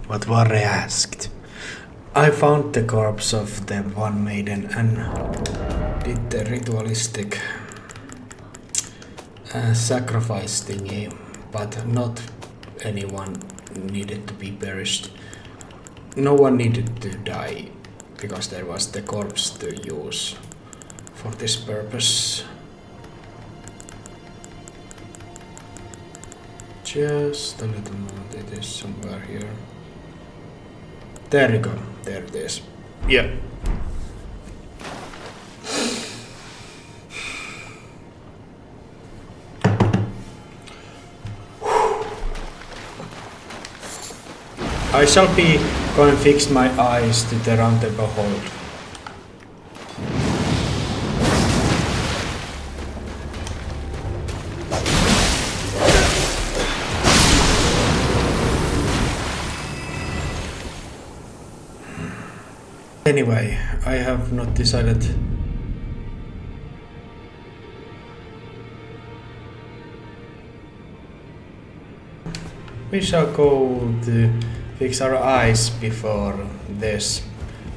what Varre asked. I found the corpse of the one maiden and did the ritualistic sacrifice thingy, but not anyone needed to be perished. No one needed to die because there was the corpse to use for this purpose. Just a little moment, it is somewhere here. There you go, there it is. Yeah. I shall be going to fix my eyes to the round table hold. Anyway, I have not decided. We shall go to fix our eyes before this.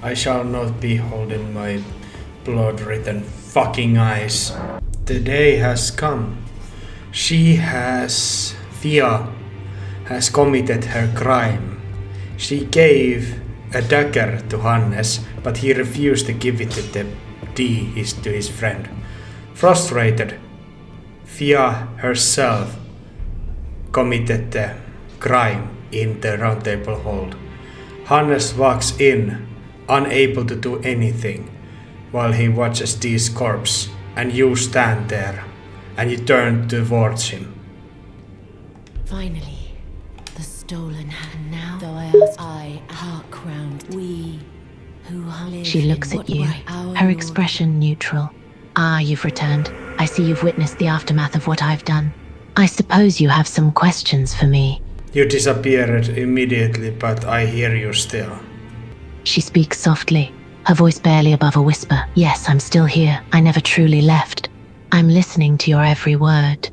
I shall not be holding my blood-ridden fucking eyes. The day has come. Thea has committed her crime. She gave a dagger to Hannes, but he refused to give it to his friend. Frustrated, Thea herself committed the crime in the round table hold. Hannes walks in, unable to do anything, while he watches Dee's corpse, and you stand there, and you turn towards him. Finally, the stolen hand. Now, though I hark round, we who live. She looks at you, her expression neutral. Ah, you've returned. I see you've witnessed the aftermath of what I've done. I suppose you have some questions for me. You disappeared immediately, but I hear you still. She speaks softly, her voice barely above a whisper. Yes, I'm still here. I never truly left. I'm listening to your every word.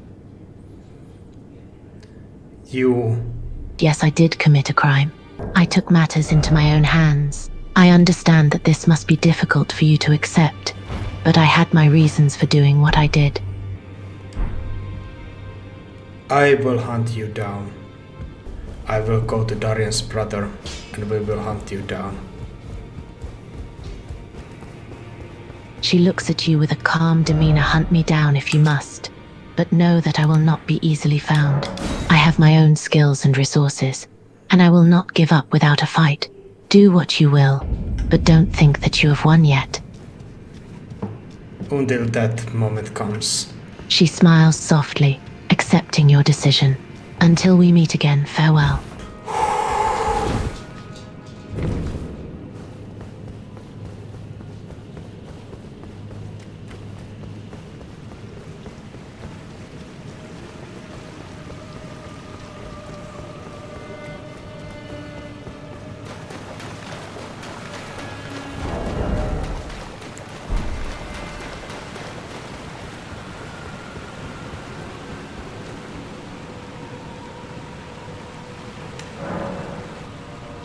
Yes, I did commit a crime. I took matters into my own hands. I understand that this must be difficult for you to accept, but I had my reasons for doing what I did. I will hunt you down. I will go to Darian's brother, and we will hunt you down. She looks at you with a calm demeanor. Hunt me down if you must, but know that I will not be easily found. I have my own skills and resources, and I will not give up without a fight. Do what you will, but don't think that you have won yet. Until that moment comes. She smiles softly, accepting your decision. Until we meet again, farewell.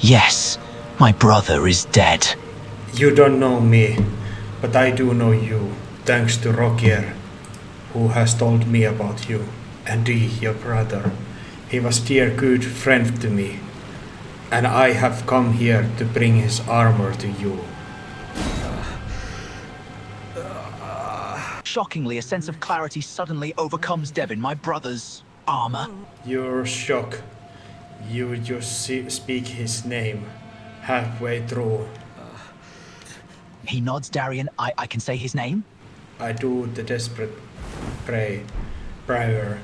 Yes, my brother is dead. You don't know me, but I do know you, thanks to Rogier, who has told me about you, and Dee, your brother. He was dear good friend to me, and I have come here to bring his armor to you. Shockingly, a sense of clarity suddenly overcomes Devin, my brother's armor. You're shocked. You just speak his name halfway through. He nods, Darian. I can say his name? I do the desperate prayer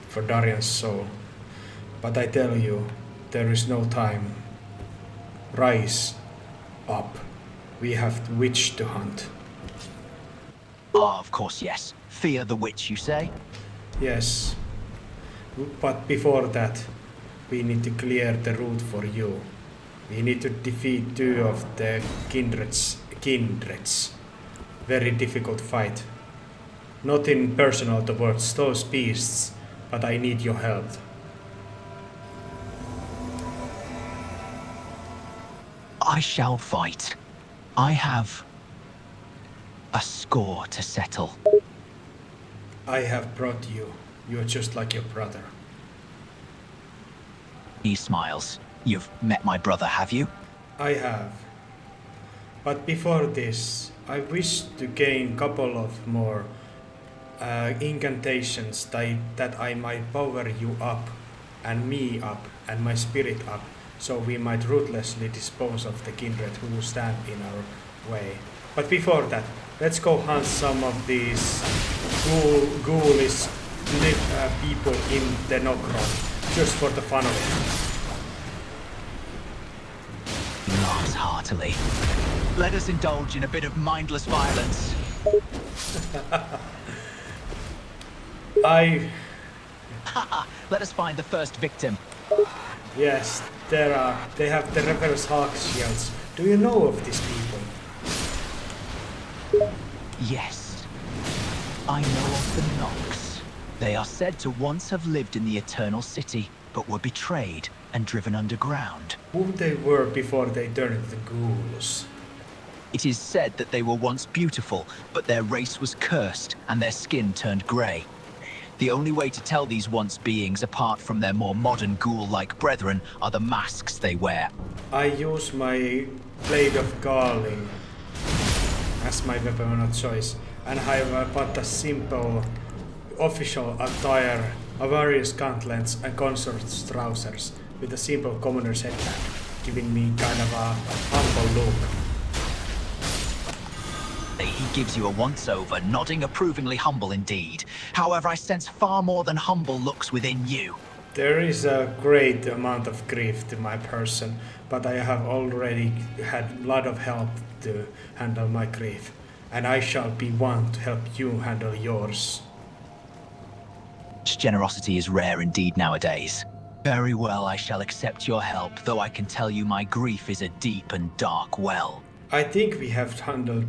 for Darian's soul. But I tell you, there is no time. Rise up. We have the witch to hunt. Ah, of course, yes. Fear the witch, you say? Yes. But before that, we need to clear the route for you. We need to defeat 2 of the kindreds. Very difficult fight. Not in personal towards those beasts, but I need your help. I shall fight. I have a score to settle. I have brought you. You're just like your brother. He smiles. You've met my brother, have you? I have. But before this, I wish to gain couple of more incantations that I might power you up, and me up, and my spirit up, so we might ruthlessly dispose of the kindred who stand in our way. But before that, let's go hunt some of these ghoulish people in the Nokron, just for the fun of it. He laughs heartily. Let us indulge in a bit of mindless violence. Let us find the first victim. Yes, they have the reverse hawk shields. Do you know of these people? Yes. I know of the Nox. They are said to once have lived in the Eternal City, but were betrayed and driven underground. Who they were before they turned into ghouls? It is said that they were once beautiful, but their race was cursed and their skin turned grey. The only way to tell these once beings apart from their more modern ghoul-like brethren are the masks they wear. I use my blade of Garling as my weapon of choice, and I have but a simple official attire, a various gauntlets and consort's trousers, with a simple commoner's headband, giving me kind of a humble look. He gives you a once-over, nodding approvingly humble indeed. However, I sense far more than humble looks within you. There is a great amount of grief to my person, but I have already had a lot of help to handle my grief, and I shall be one to help you handle yours. Generosity is rare indeed nowadays. Very well, I shall accept your help, though I can tell you my grief is a deep and dark well. I think we have handled,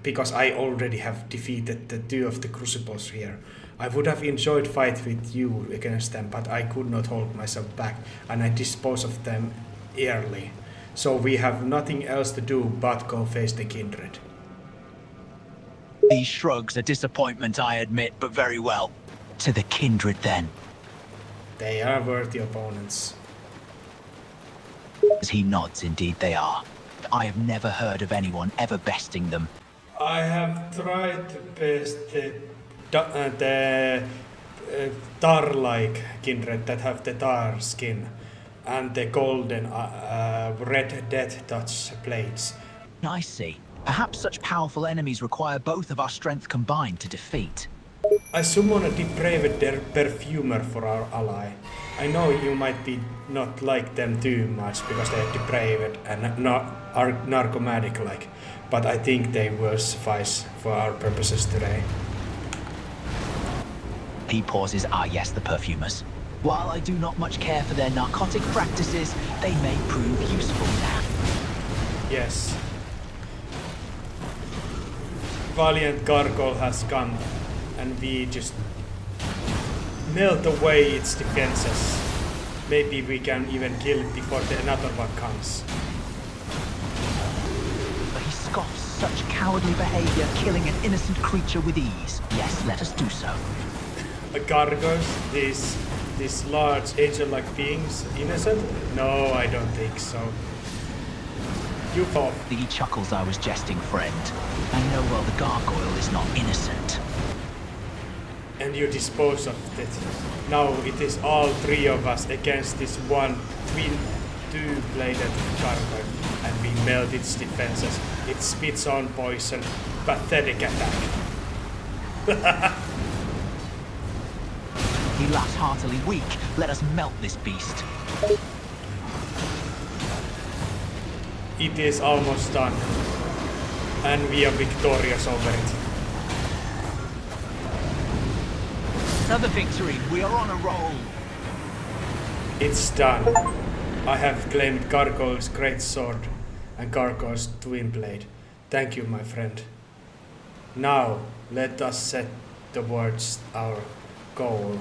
because I already have defeated the two of the crucibles here. I would have enjoyed fight with you against them, but I could not hold myself back, and I disposed of them early. So we have nothing else to do but go face the kindred. These shrugs are disappointment, I admit, but very well. To the kindred, then. They are worthy opponents. As he nods, indeed they are. I have never heard of anyone ever besting them. I have tried to best the tar-like kindred that have the tar skin and the golden red death touch blades. I see. Perhaps such powerful enemies require both of our strength combined to defeat. I summon a depraved perfumer for our ally. I know you might be not like them too much because they are depraved and are narcomatic-like, but I think they will suffice for our purposes today. He pauses. Ah, yes, the perfumers. While I do not much care for their narcotic practices, they may prove useful now. Yes. Valiant Gargoyle has come, and we just melt away its defenses. Maybe we can even kill it before another one comes. But he scoffs such cowardly behavior, killing an innocent creature with ease. Yes, let us do so. Gargoyles, these large angel-like beings, innocent? No, I don't think so. You thought. He chuckles. I was jesting, friend. I know well the gargoyle is not innocent. And you dispose of it. Now it is all three of us against this one two-bladed gargoyle, and we melt its defenses. It spits on poison. Pathetic attack. He laughs heartily. Weak. Let us melt this beast. It is almost done, and we are victorious over it. Another victory. We are on a roll. It's done. I have claimed Gargoyle's great sword and Gargoyle's twin blade. Thank you, my friend. Now, let us set towards our goal.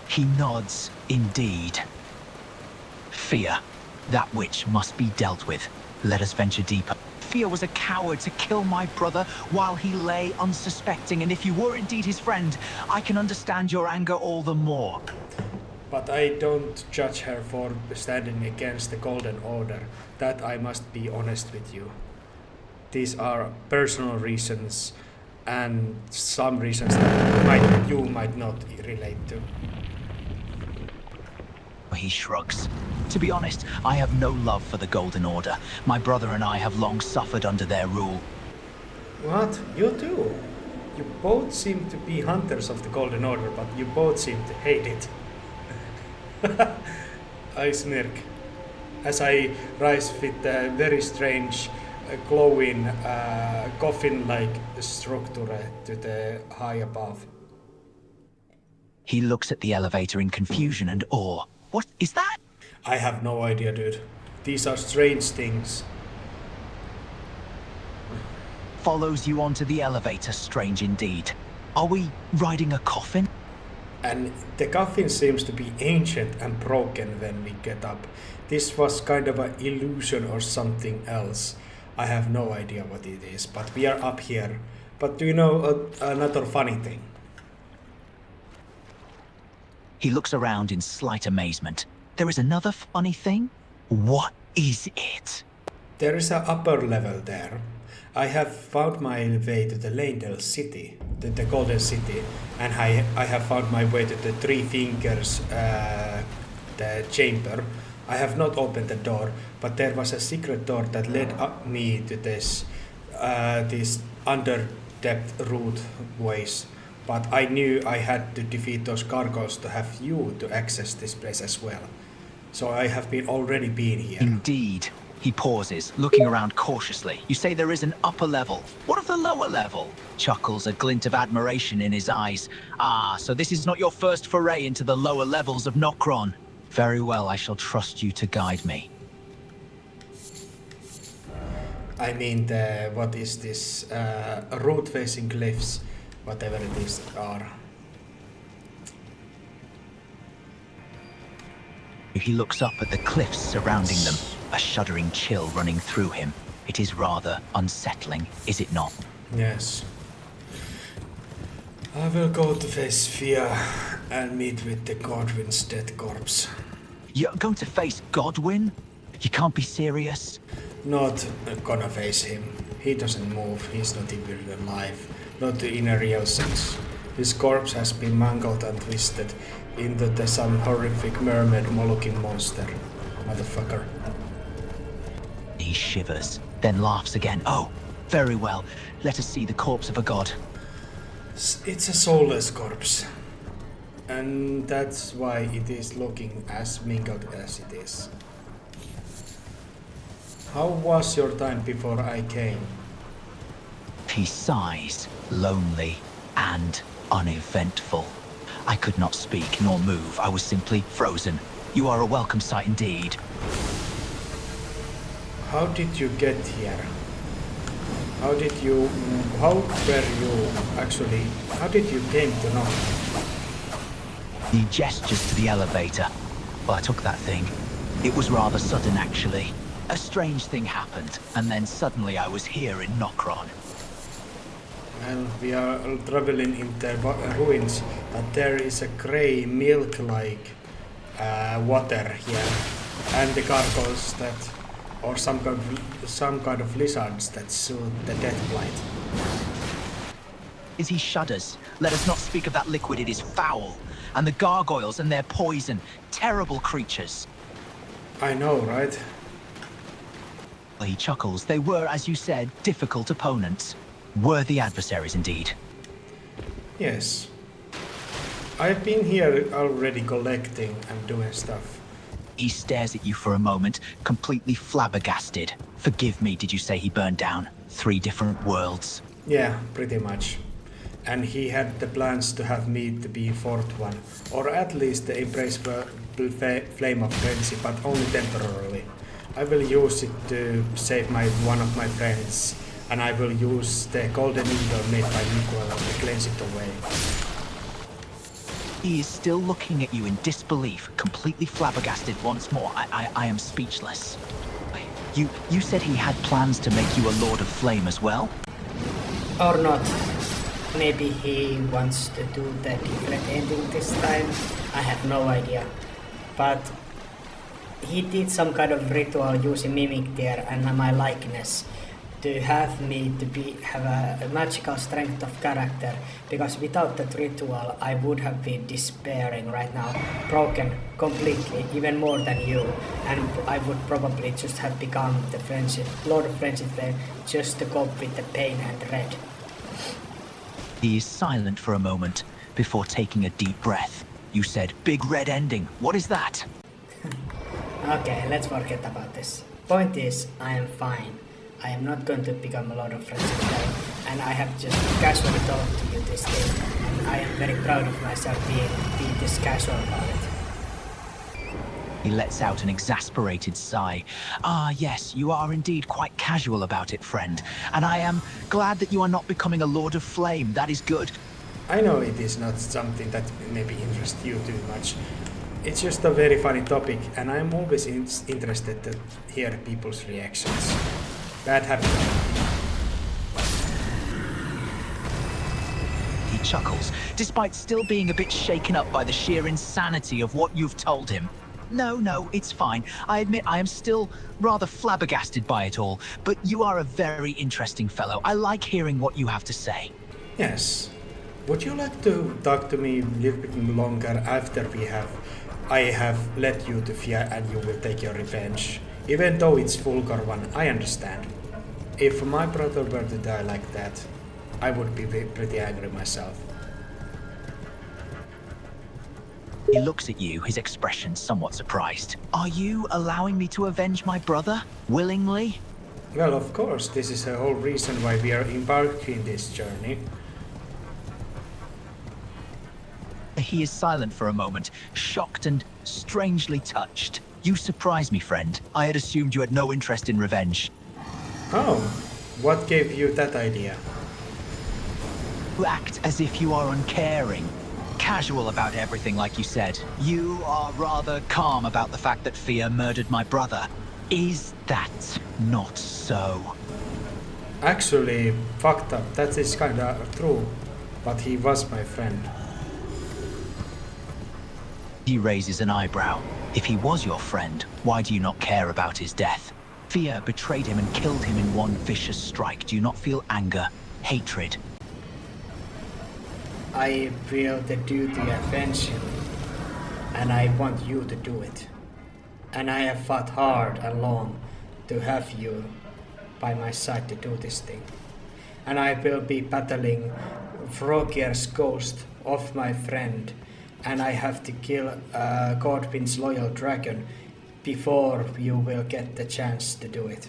He nods, indeed. Fear. That witch must be dealt with. Let us venture deeper. Fear was a coward to kill my brother while he lay unsuspecting, and if you were indeed his friend, I can understand your anger all the more. But I don't judge her for standing against the Golden Order. That I must be honest with you. These are personal reasons and some reasons that you might not relate to. He shrugs. To be honest, I have no love for the Golden Order. My brother and I have long suffered under their rule. What? You too? You both seem to be hunters of the Golden Order, but you both seem to hate it. I smirk as I rise with a very strange, glowing, coffin-like structure to the high above. He looks at the elevator in confusion and awe. What is that? I have no idea, dude. These are strange things. Follows you onto the elevator, strange indeed. Are we riding a coffin? And the coffin seems to be ancient and broken when we get up. This was kind of an illusion or something else. I have no idea what it is, but we are up here. But do you know another funny thing? He looks around in slight amazement. There is another funny thing? What is it? There is an upper level there. I have found my way to the Leyndell City, the Golden City, and I have found my way to the Three Fingers the chamber. I have not opened the door, but there was a secret door that led up me to this under depth route ways. But I knew I had to defeat those gargoyles to have you to access this place as well. So I have already been here. Indeed. He pauses, looking around cautiously. You say there is an upper level. What of the lower level? Chuckles, a glint of admiration in his eyes. Ah, so this is not your first foray into the lower levels of Nokron. Very well, I shall trust you to guide me. I mean, what is this? Road-facing cliffs, whatever it is, are. He looks up at the cliffs surrounding them, a shuddering chill running through him. It is rather unsettling, is it not? Yes. I will go to face fear and meet with the Godwin's dead corpse. You're going to face Godwin? You can't be serious. Not gonna face him. He doesn't move. He's not even alive. Not in a real sense. His corpse has been mangled and twisted into some horrific mermaid-looking monster. Motherfucker. He shivers, then laughs again. Oh, very well. Let us see the corpse of a god. It's a soulless corpse. And that's why it is looking as mingled as it is. How was your time before I came? He sighs, lonely and uneventful. I could not speak nor move. I was simply frozen. You are a welcome sight indeed. How did you get here? How did you came to know? He gestures to the elevator. Well, I took that thing. It was rather sudden, actually. A strange thing happened, and then suddenly I was here in Nokron. Well, we are traveling in the ruins, but there is a grey milk-like water here, and the gargoyles that, or some kind of lizards that soothe the death blight. As he shudders, let us not speak of that liquid, it is foul. And the gargoyles and their poison, terrible creatures. I know, right? He chuckles. They were, as you said, difficult opponents. Worthy adversaries indeed. Yes. I've been here already collecting and doing stuff. He stares at you for a moment, completely flabbergasted. Forgive me, did you say he burned down 3 different worlds? Yeah, pretty much. And he had the plans to have me to be 4th one, or at least the impressible flame of frenzy, but only temporarily. I will use it to save one of my friends, and I will use the golden needle made by Nicole to cleanse it away. He is still looking at you in disbelief, completely flabbergasted once more. I am speechless. You said he had plans to make you a Lord of Flame as well? Or not. Maybe he wants to do the different ending this time. I have no idea. But he did some kind of ritual using mimic there and my likeness to have me to have a magical strength of character, because without that ritual I would have been despairing right now, broken completely, even more than you, and I would probably just have become the Lord of Friendship Flame just to cope with the pain and dread. He is silent for a moment before taking a deep breath. You said big red ending. What is that? Okay, let's forget about this. Point is, I am fine. I am not going to become a Lord of Friendship Flame, and I have just casually told to you this thing, and I am very proud of myself being this casual about it. He lets out an exasperated sigh. Ah, yes, you are indeed quite casual about it, friend. And I am glad that you are not becoming a Lord of Flame. That is good. I know it is not something that maybe interests you too much. It's just a very funny topic, and I'm always interested to hear people's reactions. Bad habit. He chuckles, despite still being a bit shaken up by the sheer insanity of what you've told him. No, it's fine. I admit I am still rather flabbergasted by it all, but you are a very interesting fellow. I like hearing what you have to say. Yes. Would you like to talk to me a little bit longer after I have led you to fear and you will take your revenge? Even though it's vulgar one, I understand. If my brother were to die like that, I would be pretty angry myself. He looks at you, his expression somewhat surprised. Are you allowing me to avenge my brother? Willingly? Well, of course, this is the whole reason why we are embarking this journey. He is silent for a moment, shocked and strangely touched. You surprise me, friend. I had assumed you had no interest in revenge. Oh, what gave you that idea? You act as if you are uncaring, casual about everything like you said. You are rather calm about the fact that Fia murdered my brother. Is that not so? Actually, fucked up, that is kinda true, but he was my friend. He raises an eyebrow. If he was your friend, why do you not care about his death? Fia betrayed him and killed him in one vicious strike. Do you not feel anger, hatred? I feel the duty eventually, and I want you to do it. And I have fought hard and long to have you by my side to do this thing. And I will be battling Frogier's ghost of my friend, and I have to kill Godwin's loyal dragon before you will get the chance to do it.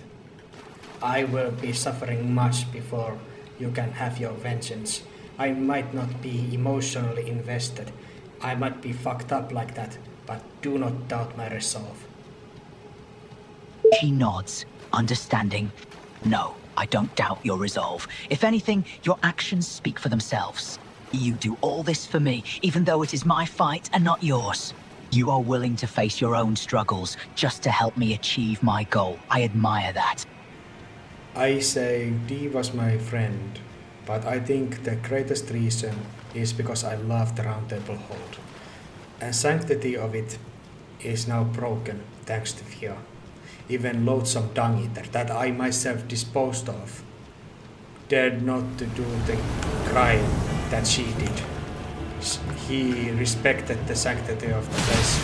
I will be suffering much before you can have your vengeance. I might not be emotionally invested. I might be fucked up like that, but do not doubt my resolve. He nods, understanding. No, I don't doubt your resolve. If anything, your actions speak for themselves. You do all this for me, even though it is my fight and not yours. You are willing to face your own struggles just to help me achieve my goal. I admire that. I say Dee was my friend, but I think the greatest reason is because I love the Round Table Hold. And sanctity of it is now broken thanks to Fia. Even loathsome dung eater that I myself disposed of dared not to do the crime that she did. He respected the sanctity of the place.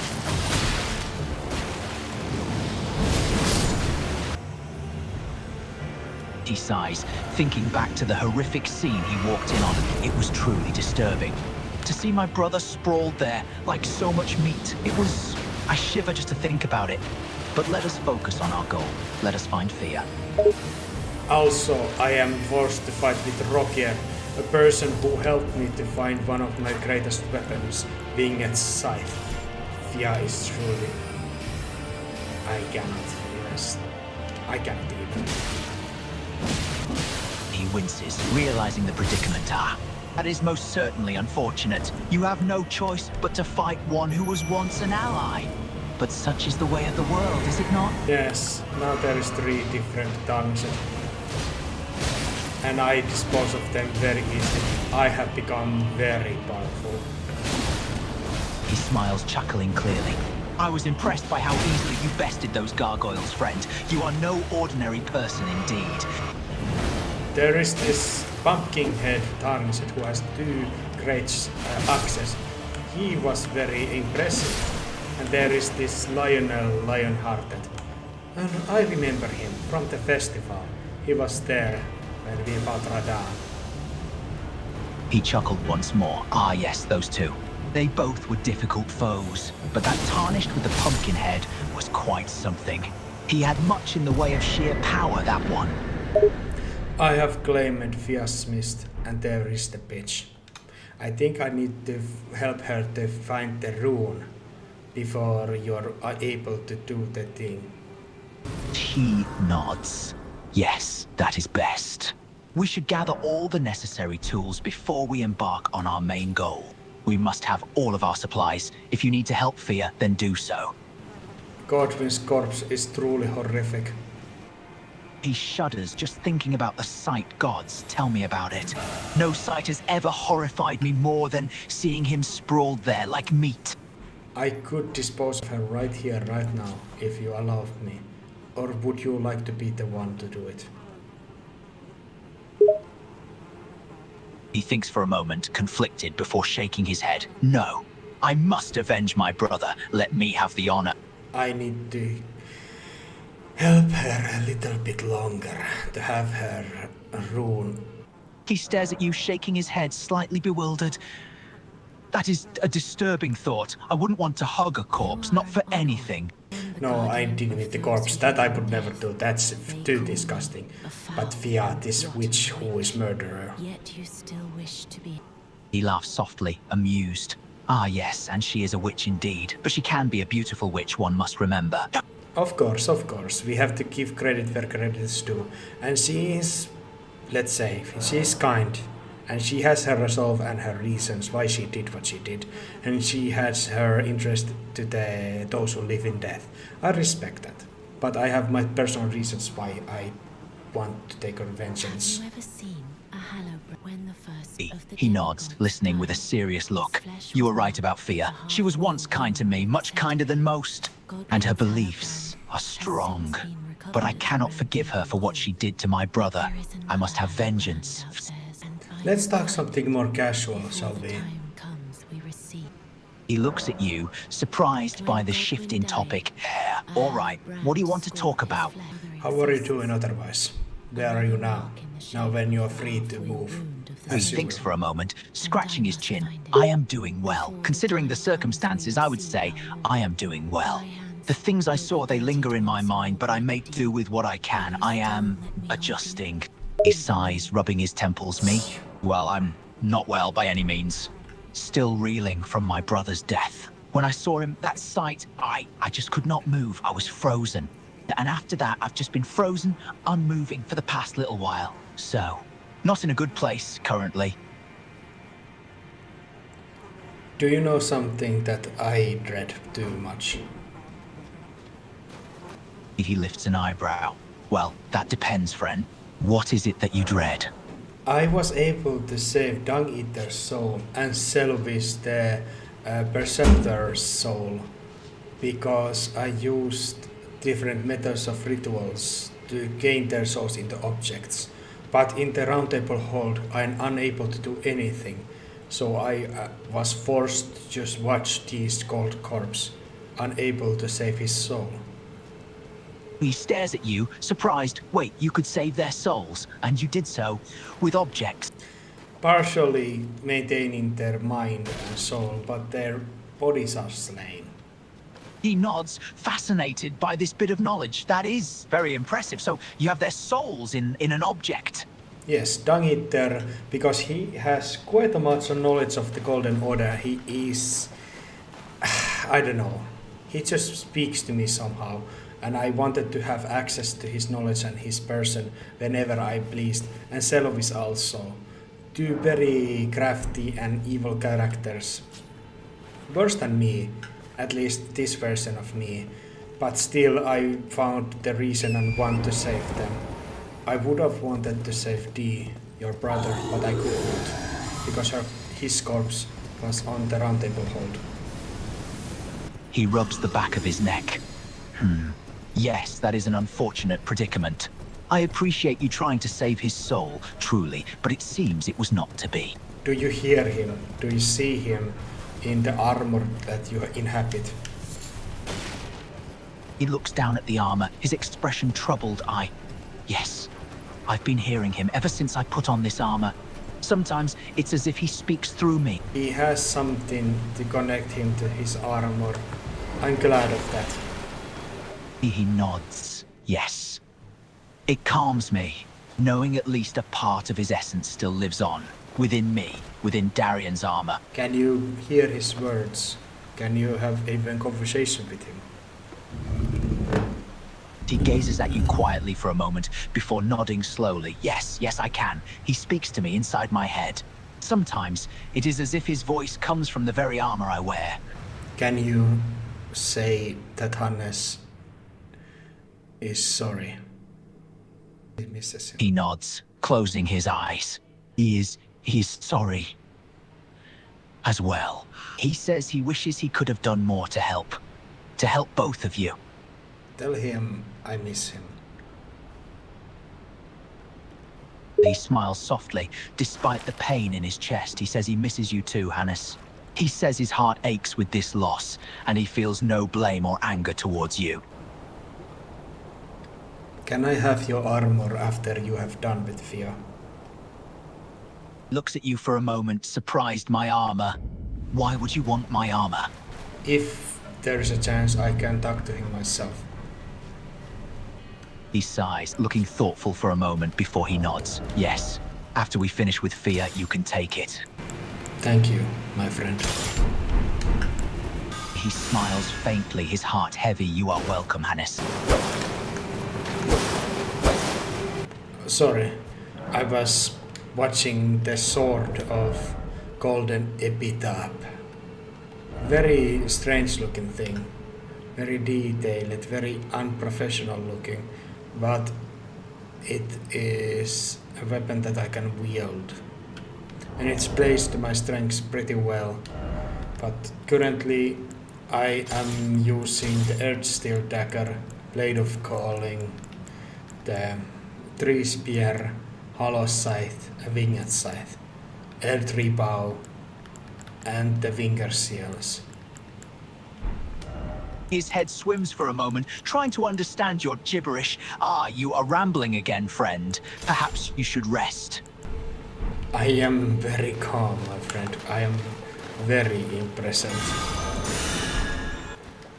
He sighs, thinking back to the horrific scene he walked in on. It was truly disturbing. To see my brother sprawled there, like so much meat, I shiver just to think about it. But let us focus on our goal. Let us find Fia. Also, I am forced to fight with Rogier, a person who helped me to find one of my greatest weapons, being its scythe. Fia is truly... I cannot even. He winces, realizing the predicament. That is most certainly unfortunate. You have no choice but to fight one who was once an ally. But such is the way of the world, is it not? Yes, now there is 3 different tongues. And I dispose of them very easily. I have become very powerful. He smiles, chuckling clearly. I was impressed by how easily you bested those gargoyles, friend. You are no ordinary person indeed. There is this pumpkin-head Tarnished who has 2 great axes. He was very impressive. And there is this Lionel Lionhearted. And I remember him from the festival. He was there when we fought Radahn. He chuckled once more. Ah yes, those 2. They both were difficult foes, but that Tarnished with the pumpkin head was quite something. He had much in the way of sheer power, that one. I have claimed Fia's Mist, and there is the bitch. I think I need to help her to find the rune before you're able to do the thing. He nods. Yes, that is best. We should gather all the necessary tools before we embark on our main goal. We must have all of our supplies. If you need to help Fia, then do so. Godwin's corpse is truly horrific. He shudders just thinking about the sight. Gods, tell me about it. No sight has ever horrified me more than seeing him sprawled there like meat. I could dispose of her right here, right now, if you allowed me. Or would you like to be the one to do it? He thinks for a moment, conflicted, before shaking his head. No, I must avenge my brother. Let me have the honor. I need to help her a little bit longer to have her rune. He stares at you, shaking his head, slightly bewildered. That is a disturbing thought. I wouldn't want to hug a corpse, not for anything. No, I didn't need the corpse. That I would never do. That's too disgusting. But Fia, this witch who is murderer. Yet you still wish to be. He laughs softly, amused. Ah yes, and she is a witch indeed. But she can be a beautiful witch, one must remember. Of course. We have to give credit where credit is due. And she is, let's say, she is kind. And she has her resolve and her reasons why she did what she did. And she has her interest to those who live in death. I respect that. But I have my personal reasons why I want to take her vengeance. Have you ever seen a hallow when the first of the He nods, listening with a serious look. You were right about Fia. She was once kind to me, much kinder than most. And her beliefs are strong. But I cannot forgive her for what she did to my brother. I must have vengeance. Let's talk something more casual, shall we? He looks at you, surprised by the shift in topic. All right, what do you want to talk about? How are you doing otherwise? Where are you now? Now when you're free to move. He thinks for a moment, scratching his chin. I am doing well. Considering the circumstances, I would say I am doing well. The things I saw, they linger in my mind, but I make do with what I can. I am adjusting. He sighs, rubbing his temples. Me? Well, I'm not well by any means. Still reeling from my brother's death. When I saw him, that sight, I just could not move. I was frozen. And after that, I've just been frozen, unmoving for the past little while. So, not in a good place currently. Do you know something that I dread too much? He lifts an eyebrow. Well, that depends, friend. What is it that you dread? I was able to save Dung Eater's soul and Selvis the Perceptor's soul because I used different methods of rituals to gain their souls into objects. But in the Round Table Hold, I am unable to do anything. So I was forced to just watch this cold corpse, unable to save his soul. He stares at you, surprised. Wait, you could save their souls, and you did so with objects. Partially maintaining their mind and soul, but their bodies are slain. He nods, fascinated by this bit of knowledge. That is very impressive. So you have their souls in an object. Yes, Dung Eater, because he has quite a much knowledge of the Golden Order. He is, I don't know, he just speaks to me somehow. And I wanted to have access to his knowledge and his person whenever I pleased. And Selvis also. two very crafty and evil characters. Worse than me, at least this version of me. But still I found the reason and want to save them. I would have wanted to save Dee, your brother, but I couldn't, because his corpse was on the round table hold. He rubs the back of his neck. Yes, that is an unfortunate predicament. I appreciate you trying to save his soul, truly, but it seems it was not to be. Do you hear him? Do you see him in the armor that you inhabit? He looks down at the armor, his expression troubled. Yes, I've been hearing him ever since I put on this armor. Sometimes it's as if he speaks through me. He has something to connect him to his armor. I'm glad of that. He nods. Yes. It calms me, knowing at least a part of his essence still lives on, within me, within Darian's armor. Can you hear his words? Can you have even conversation with him? He gazes at you quietly for a moment before nodding slowly. Yes, I can. He speaks to me inside my head. Sometimes it is as if his voice comes from the very armor I wear. Can you say that Hannes is sorry? He misses him. He nods, closing his eyes. He is sorry. As well. He says he wishes he could have done more to help. To help both of you. Tell him I miss him. He smiles softly, despite the pain in his chest. He says he misses you too, Hannes. He says his heart aches with this loss, and he feels no blame or anger towards you. Can I have your armor after you have done with Fia? Looks at you for a moment, surprised. My armor. Why would you want my armor? If there's a chance, I can talk to him myself. He sighs, looking thoughtful for a moment before he nods. Yes. After we finish with Fia, you can take it. Thank you, my friend. He smiles faintly, his heart heavy. You are welcome, Hannes. Sorry, I was watching the Sword of Golden Epitaph. Very strange looking thing. Very detailed, very unprofessional looking. But it is a weapon that I can wield. And it's placed to my strengths pretty well. But currently I am using the Earthsteel dagger, Blade of Calling, the Tree Spear, Hollow Scythe, a Winged Scythe, Earth Rebow, and the Winger Seals. His head swims for a moment, trying to understand your gibberish. You are rambling again, friend. Perhaps you should rest. I am very calm, my friend. I am very imprisoned.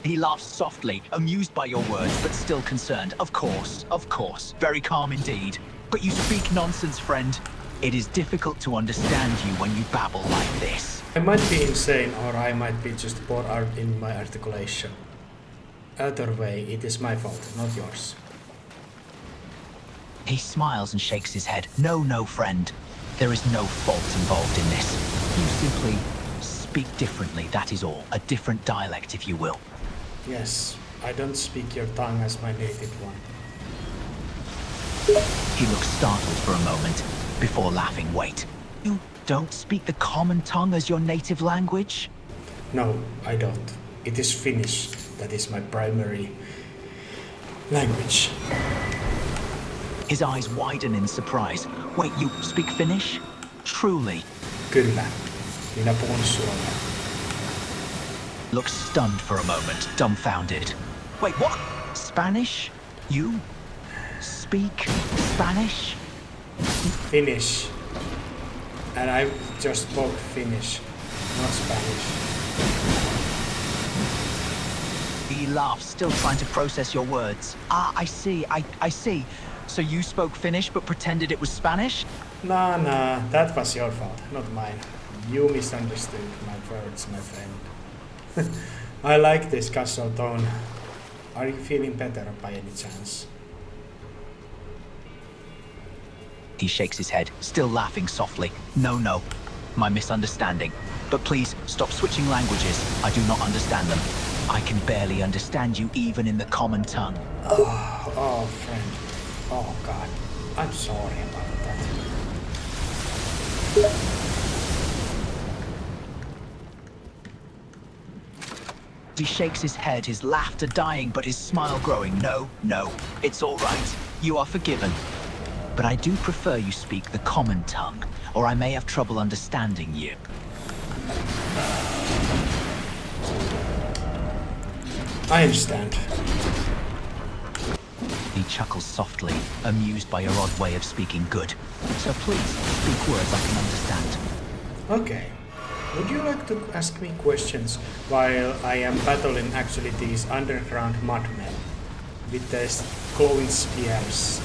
He laughs softly, amused by your words, but still concerned. Of course. Very calm indeed. But you speak nonsense, friend. It is difficult to understand you when you babble like this. I might be insane, or I might be just poor art in my articulation. Either way, it is my fault, not yours. He smiles and shakes his head. No, friend. There is no fault involved in this. You simply speak differently, that is all. A different dialect, if you will. Yes, I don't speak your tongue as my native one. He looks startled for a moment, before laughing. Wait, you don't speak the common tongue as your native language? No, I don't. It is Finnish. That is my primary language. His eyes widen in surprise. Wait, you speak Finnish? Truly? Kyllä, minä puhun suomea. Looks stunned for a moment, dumbfounded. Wait, what? Spanish? You speak Spanish? Finnish. And I just spoke Finnish, not Spanish. He laughs, still trying to process your words. I see. So you spoke Finnish but pretended it was Spanish? Nah, that was your fault, not mine. You misunderstood my words, my friend. I like this casual tone. Are you feeling better by any chance? He shakes his head, still laughing softly. No, my misunderstanding. But please, stop switching languages. I do not understand them. I can barely understand you even in the common tongue. Oh, friend. Oh, God. I'm sorry about that. He shakes his head, his laughter dying, but his smile growing. No, it's all right. You are forgiven. But I do prefer you speak the common tongue, or I may have trouble understanding you. I understand. He chuckles softly, amused by your odd way of speaking good. So please, speak words I can understand. Okay. Would you like to ask me questions while I am battling actually these underground mudmen with these glowing spears?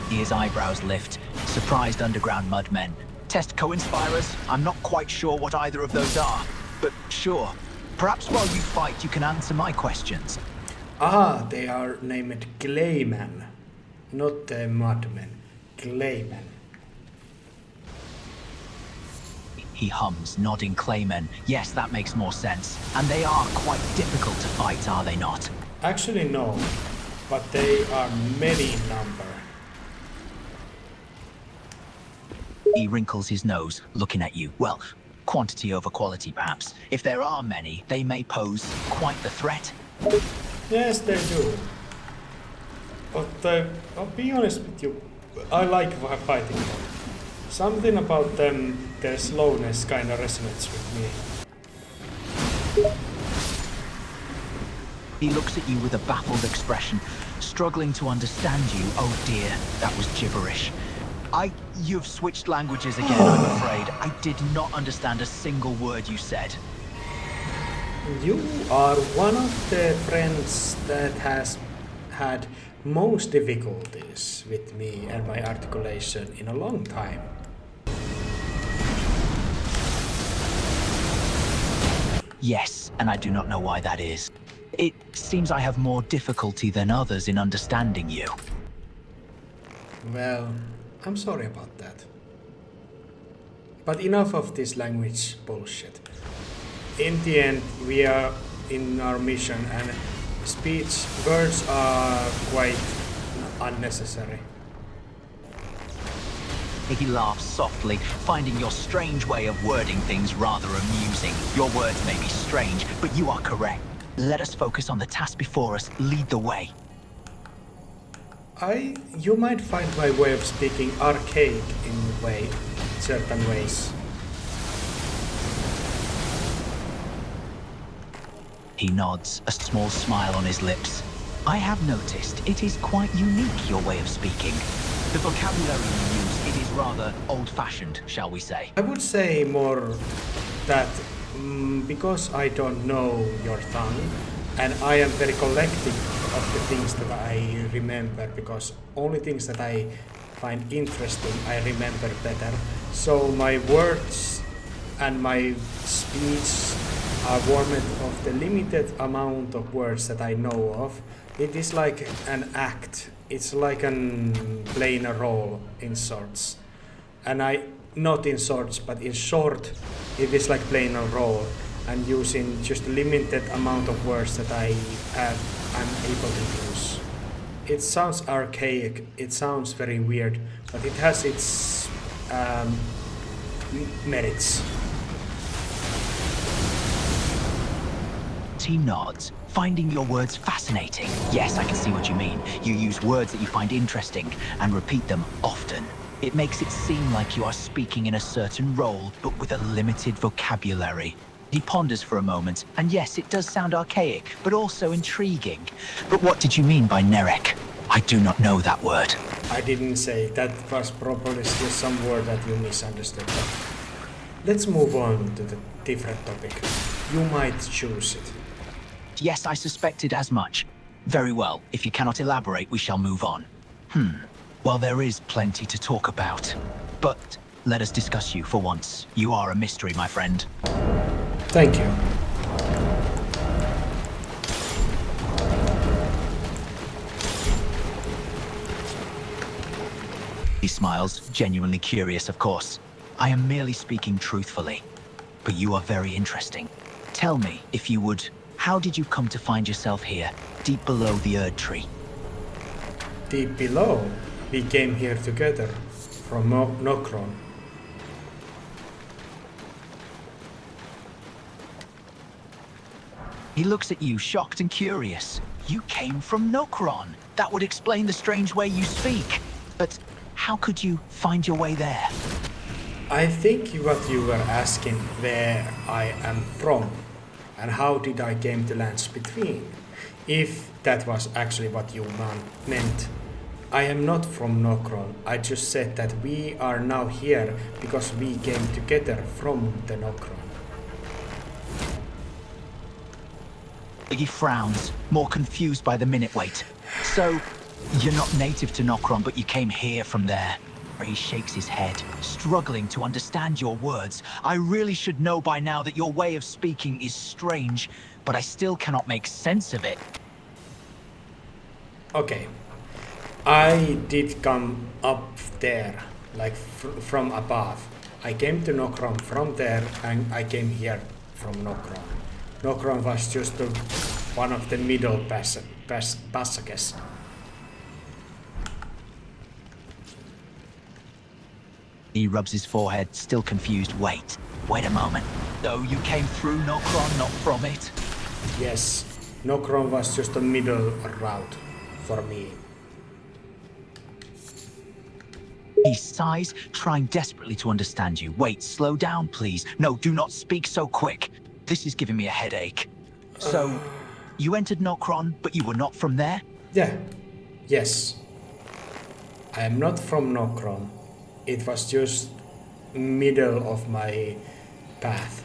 His eyebrows lift. Surprised underground mudmen. Test co-inspirers? I'm not quite sure what either of those are. But sure. Perhaps while you fight, you can answer my questions. Ah, they are named Clayman. Not the mudmen. Clayman. He hums, nodding Claymen. Yes, that makes more sense. And they are quite difficult to fight, are they not? Actually, no. But they are many in number. He wrinkles his nose, looking at you. Well, quantity over quality, perhaps. If there are many, they may pose quite the threat. Yes, they do. But I'll be honest with you, I like fighting them. Something about them, their slowness kinda resonates with me. He looks at you with a baffled expression, struggling to understand you. Oh dear, that was gibberish. You've switched languages again, I'm afraid. I did not understand a single word you said. You are one of the friends that has had most difficulties with me and my articulation in a long time. Yes, and I do not know why that is. It seems I have more difficulty than others in understanding you. Well, I'm sorry about that. But enough of this language bullshit. In the end, we are in our mission and words are quite unnecessary. He laughs softly, finding your strange way of wording things rather amusing. Your words may be strange, but you are correct. Let us focus on the task before us. Lead the way. You might find my way of speaking archaic in certain ways. He nods, a small smile on his lips. I have noticed it is quite unique, your way of speaking. The vocabulary you use, it is rather old-fashioned, shall we say. I would say more that because I don't know your tongue, and I am very collective of the things that I remember, because only things that I find interesting I remember better. So my words and my speech are formed of the limited amount of words that I know of. It is like an act. It's like playing a role in sorts. And not in sorts, but in short, it is like playing a role and using just a limited amount of words that I'm able to use. It sounds archaic, it sounds very weird, but it has its merits. He nods, finding your words fascinating. Yes, I can see what you mean. You use words that you find interesting and repeat them often. It makes it seem like you are speaking in a certain role, but with a limited vocabulary. He ponders for a moment, and yes, it does sound archaic, but also intriguing. But what did you mean by Nerek? I do not know that word. I didn't say that. Was probably just some word that you misunderstood. Let's move on to the different topic. You might choose it. Yes, I suspected as much. Very well. If you cannot elaborate, we shall move on. Well, there is plenty to talk about. But let us discuss you for once. You are a mystery, my friend. Thank you. He smiles, genuinely curious, of course. I am merely speaking truthfully. But you are very interesting. Tell me, if you would, how did you come to find yourself here, deep below the Erd Tree? Deep below, we came here together from Nokron. He looks at you, shocked and curious. You came from Nokron. That would explain the strange way you speak. But how could you find your way there? I think what you were asking where I am from and how did I came to lands between. If that was actually what you meant. I am not from Nokron. I just said that we are now here because we came together from the Nokron. He frowns, more confused by the minute wait. So, you're not native to Nokron, but you came here from there. He shakes his head, struggling to understand your words. I really should know by now that your way of speaking is strange, but I still cannot make sense of it. Okay. I did come up there, like from above. I came to Nokron from there and I came here from Nokron. Nokron was just one of the middle passages. He rubs his forehead, still confused. Wait a moment. So you came through Nokron, not from it? Yes, Nokron was just a middle route for me. He sighs, trying desperately to understand you. Wait, slow down, please. No, do not speak so quick. This is giving me a headache. So, you entered Nokron, but you were not from there? Yeah, yes. I am not from Nokron. It was just middle of my path.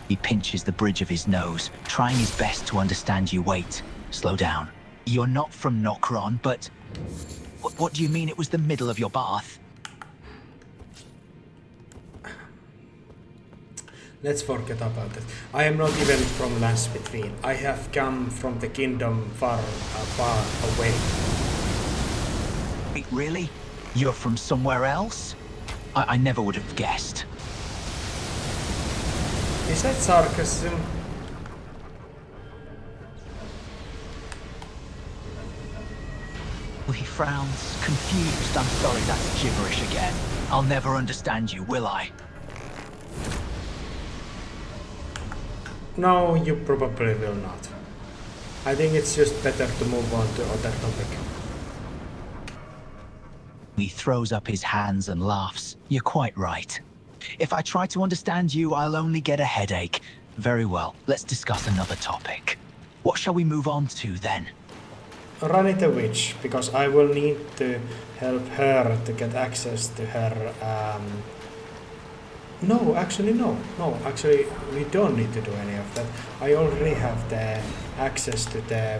He pinches the bridge of his nose, trying his best to understand you. Wait, slow down. You're not from Nokron, but... What do you mean it was the middle of your path? Let's forget about it. I am not even from lands between. I have come from the kingdom far away. Wait, really? You're from somewhere else? I never would have guessed. Is that sarcasm? He frowns, confused. I'm sorry, that's gibberish again. I'll never understand you, will I? No, you probably will not. I think it's just better to move on to other topic. He throws up his hands and laughs. You're quite right. If I try to understand you, I'll only get a headache. Very well, let's discuss another topic. What shall we move on to then? Run it a witch, because I will need to help her to get access to her. No, actually no. No, actually we don't need to do any of that. I already have the access to the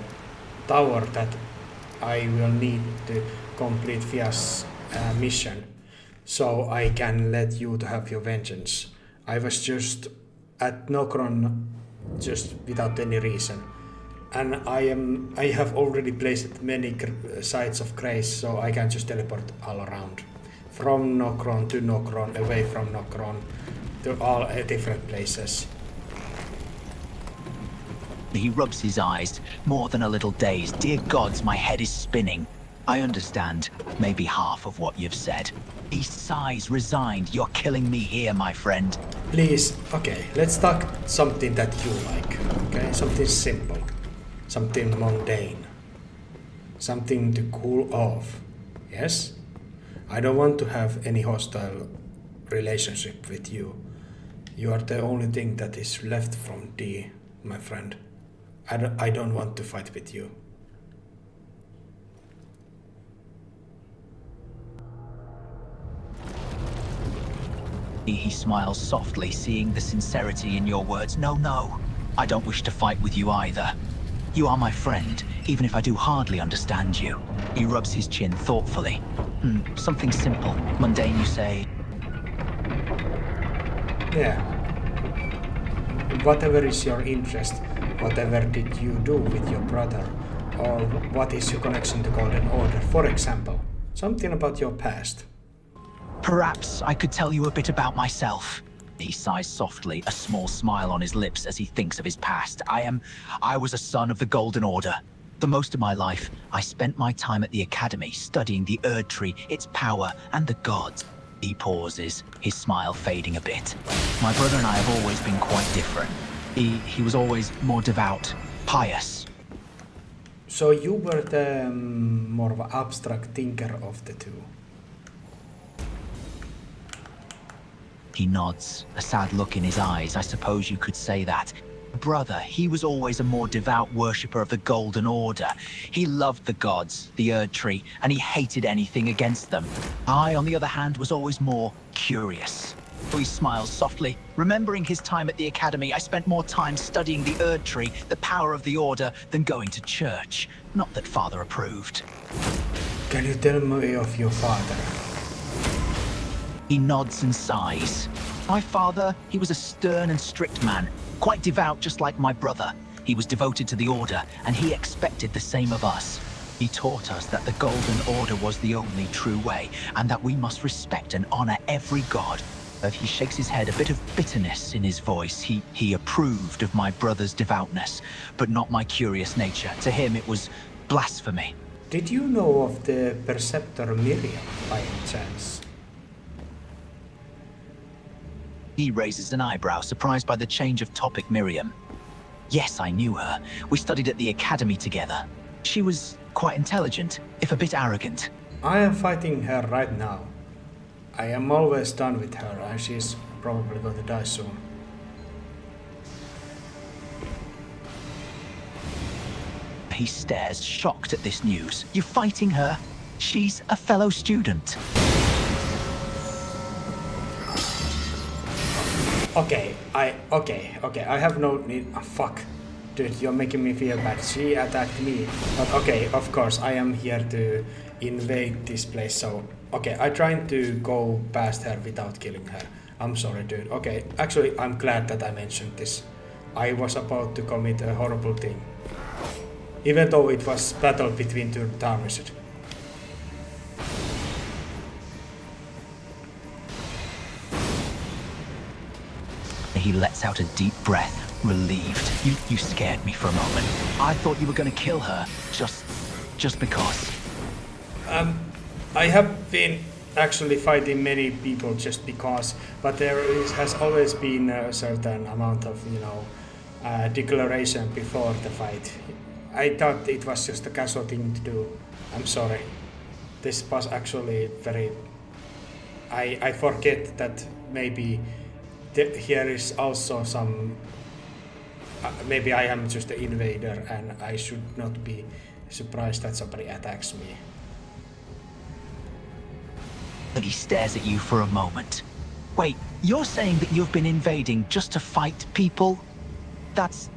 tower that I will need to complete Fia's mission. So I can let you to have your vengeance. I was just at Nokron just without any reason. And I have already placed many sites of grace, so I can just teleport all around. From Nokron to Nokron, away from Nokron, to all different places. He rubs his eyes, more than a little dazed. Dear gods, my head is spinning. I understand maybe half of what you've said. He sighs, resigned. You're killing me here, my friend. Please, okay, let's talk something that you like, okay? Something simple. Something mundane. Something to cool off. Yes? I don't want to have any hostile relationship with you. You are the only thing that is left from D, my friend. I don't want to fight with you. He smiles softly, seeing the sincerity in your words. No, I don't wish to fight with you either. You are my friend, even if I do hardly understand you. He rubs his chin thoughtfully. Something simple, mundane, you say? Yeah. Whatever is your interest, whatever did you do with your brother, Or what is your connection to Golden Order? For example, something about your past. Perhaps I could tell you a bit about myself. He sighs softly, a small smile on his lips as he thinks of his past. I was a son of the Golden Order. For most of my life, I spent my time at the Academy studying the Erd Tree, its power, and the gods. He pauses, his smile fading a bit. My brother and I have always been quite different. He was always more devout, pious. So you were the more of an abstract thinker of the two. He nods, a sad look in his eyes, I suppose you could say that. Brother, he was always a more devout worshipper of the Golden Order. He loved the gods, the Erd Tree, and he hated anything against them. I, on the other hand, was always more curious. He smiles softly. Remembering his time at the Academy, I spent more time studying the Erd Tree, the power of the Order, than going to church. Not that Father approved. Can you tell me of your father? He nods and sighs. My father, he was a stern and strict man, quite devout just like my brother. He was devoted to the Order, and he expected the same of us. He taught us that the Golden Order was the only true way, and that we must respect and honor every god. He shakes his head, a bit of bitterness in his voice. He approved of my brother's devoutness, but not my curious nature. To him, it was blasphemy. Did you know of the Perceptor Miriam by any chance? He raises an eyebrow, surprised by the change of topic. Miriam. Yes, I knew her. We studied at the Academy together. She was quite intelligent, if a bit arrogant. I am fighting her right now. I am always done with her, and she's probably going to die soon. He stares, shocked at this news. You're fighting her? She's a fellow student. Okay, I have no need. Oh, fuck. Dude, you're making me feel bad. She attacked me. But okay, of course, I am here to invade this place, so... Okay, I tried to go past her without killing her. I'm sorry, dude. Okay, actually, I'm glad that I mentioned this. I was about to commit a horrible thing. Even though it was battle between two Darmishid. He lets out a deep breath, relieved. You scared me for a moment. I thought you were going to kill her, just because. I have been actually fighting many people just because, but has always been a certain amount of, declaration before the fight. I thought it was just a casual thing to do. I'm sorry. This was actually very... I forget that maybe here is also some... maybe I am just an invader and I should not be surprised that somebody attacks me. He stares at you for a moment. Wait, you're saying that you've been invading just to fight people? That's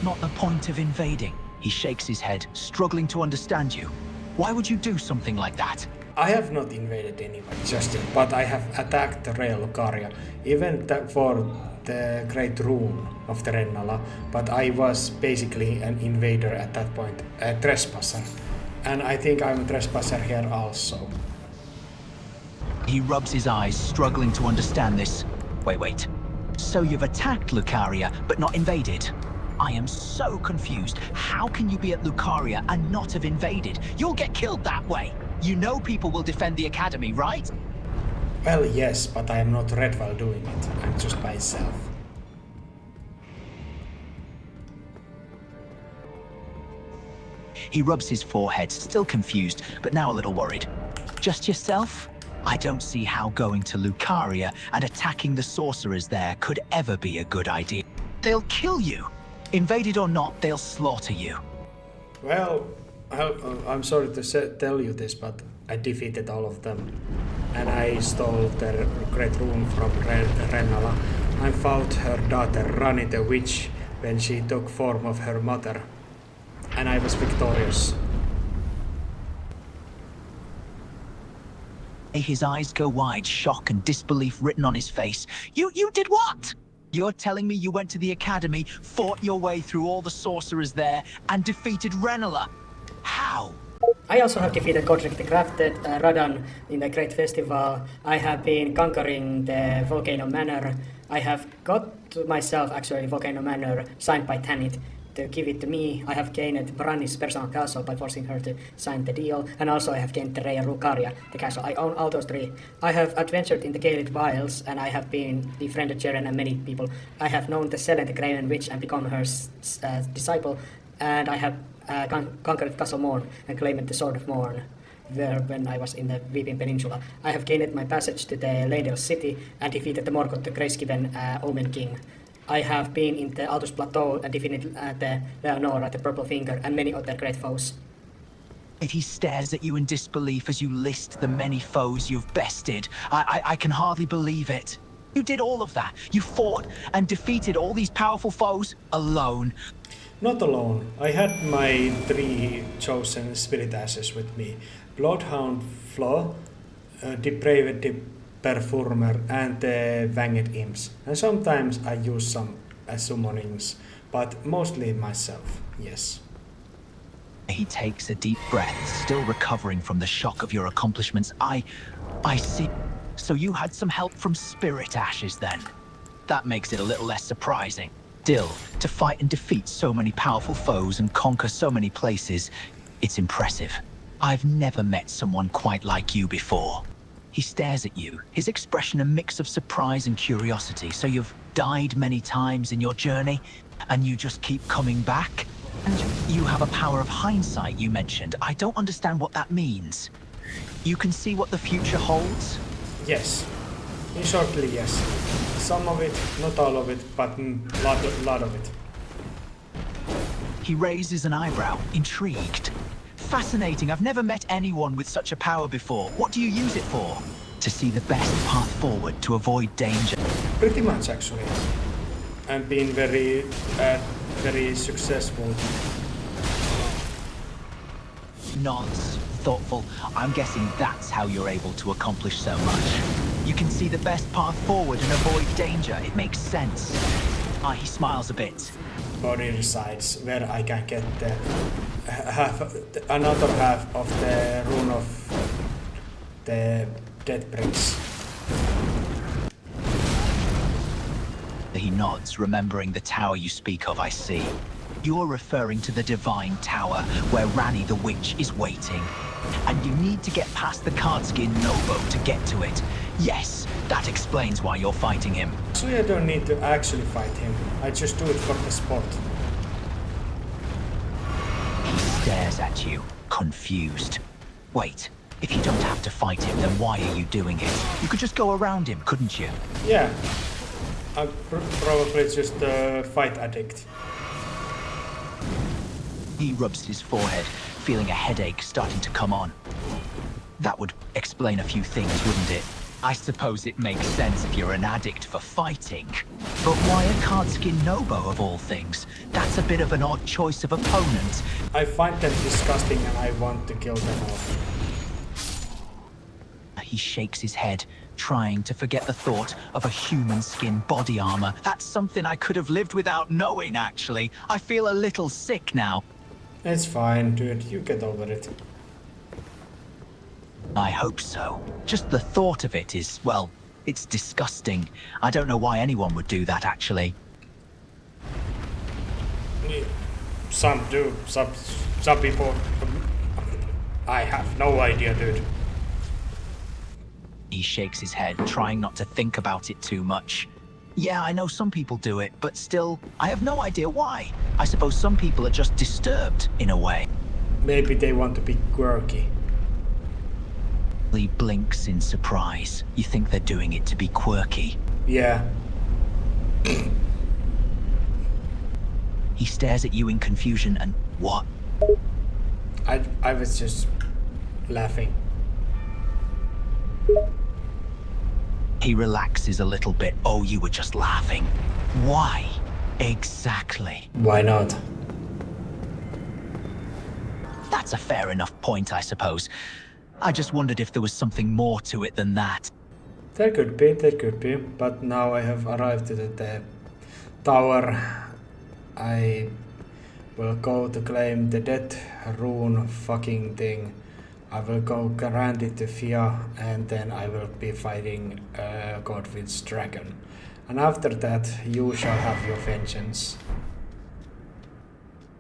not the point of invading. He shakes his head, struggling to understand you. Why would you do something like that? I have not invaded anyone just yet, but I have attacked the Real Lucaria, even for the Great Rune of the Rennala, but I was basically an invader at that point, a trespasser. And I think I'm a trespasser here also. He rubs his eyes, struggling to understand this. Wait. So you've attacked Lucaria, but not invaded? I am so confused. How can you be at Lucaria and not have invaded? You'll get killed that way. You know people will defend the Academy, right? Well, yes, but I am not red while doing it. I'm just myself. He rubs his forehead, still confused, but now a little worried. Just yourself? I don't see how going to Lucaria and attacking the sorcerers there could ever be a good idea. They'll kill you. Invaded or not, they'll slaughter you. Well, I'm sorry to tell you this, but I defeated all of them. And I stole their Great Rune from Rennala. I fought her daughter Rani the Witch when she took form of her mother. And I was victorious. His eyes go wide, shock and disbelief written on his face. You did what? You're telling me you went to the Academy, fought your way through all the sorcerers there, and defeated Rennala? Wow. I also have defeated Godric the Crafted, Radan in the Great Festival. I have been conquering the Volcano Manor. I have got myself actually Volcano Manor signed by Tanit to give it to me. I have gained Branni's personal castle by forcing her to sign the deal, and also I have gained the Rhea Lucaria, the castle. I own all those three. I have adventured in the Gaelic Wilds, and I have befriended Jaren and many people. I have known the Selene the Graven Witch and become her disciple, and I have conquered Castle Morn and claimed the Sword of Morn when I was in the Weeping Peninsula. I have gained my passage to the Leyndell city and defeated the Morgoth, the Grace-given Omen King. I have been in the Altus Plateau and defeated the Leonora, the Purple Finger, and many other great foes. He stares at you in disbelief as you list the many foes you've bested. I can hardly believe it. You did all of that. You fought and defeated all these powerful foes alone. Not alone. I had my 3 chosen spirit ashes with me. Bloodhound Flo, Depraved Performer, and the Wanged Imps. And sometimes I use some summonings, but mostly myself, yes. He takes a deep breath, still recovering from the shock of your accomplishments. I see. So you had some help from spirit ashes then? That makes it a little less surprising. Still, to fight and defeat so many powerful foes and conquer so many places, it's impressive. I've never met someone quite like you before. He stares at you, his expression a mix of surprise and curiosity. So you've died many times in your journey, and you just keep coming back? And you have a power of hindsight, you mentioned. I don't understand what that means. You can see what the future holds? Yes. In shortly, yes. Some of it, not all of it, but lot of it. He raises an eyebrow, intrigued. Fascinating. I've never met anyone with such a power before. What do you use it for? To see the best path forward, to avoid danger. Pretty much, actually. I'm being very successful. Nods, thoughtful. I'm guessing that's how you're able to accomplish so much. You can see the best path forward and avoid danger. It makes sense. He smiles a bit. Body resides where I can get the another half of the rune of the Dead Prince. He nods, remembering the tower you speak of, I see. You're referring to the Divine Tower, where Ranni the Witch is waiting. And you need to get past the Cardskin Nobo to get to it. Yes, that explains why you're fighting him. Actually, I don't need to actually fight him. I just do it for the sport. He stares at you, confused. Wait, if you don't have to fight him, then why are you doing it? You could just go around him, couldn't you? Yeah. I'm probably just a fight addict. He rubs his forehead, feeling a headache starting to come on. That would explain a few things, wouldn't it? I suppose it makes sense if you're an addict for fighting. But why a Cardskin Nobo of all things? That's a bit of an odd choice of opponent. I find them disgusting and I want to kill them all. He shakes his head, trying to forget the thought of a human skin body armor. That's something I could have lived without knowing, actually. I feel a little sick now. It's fine, dude. You get over it. I hope so. Just the thought of it is, well, it's disgusting. I don't know why anyone would do that, actually. Some do. Some people... I have no idea, dude. He shakes his head, trying not to think about it too much. Yeah, I know some people do it, but still, I have no idea why. I suppose some people are just disturbed, in a way. Maybe they want to be quirky. He blinks in surprise. You think they're doing it to be quirky. Yeah. He stares at you in confusion and what? I was just laughing. He relaxes a little bit. Oh, you were just laughing. Why? Exactly. Why not? That's a fair enough point, I suppose. I just wondered if there was something more to it than that. There could be, but now I have arrived at the tower. I will go to claim the death rune fucking thing. I will go grant it to Fia, and then I will be fighting Godwin's dragon. And after that, you shall have your vengeance.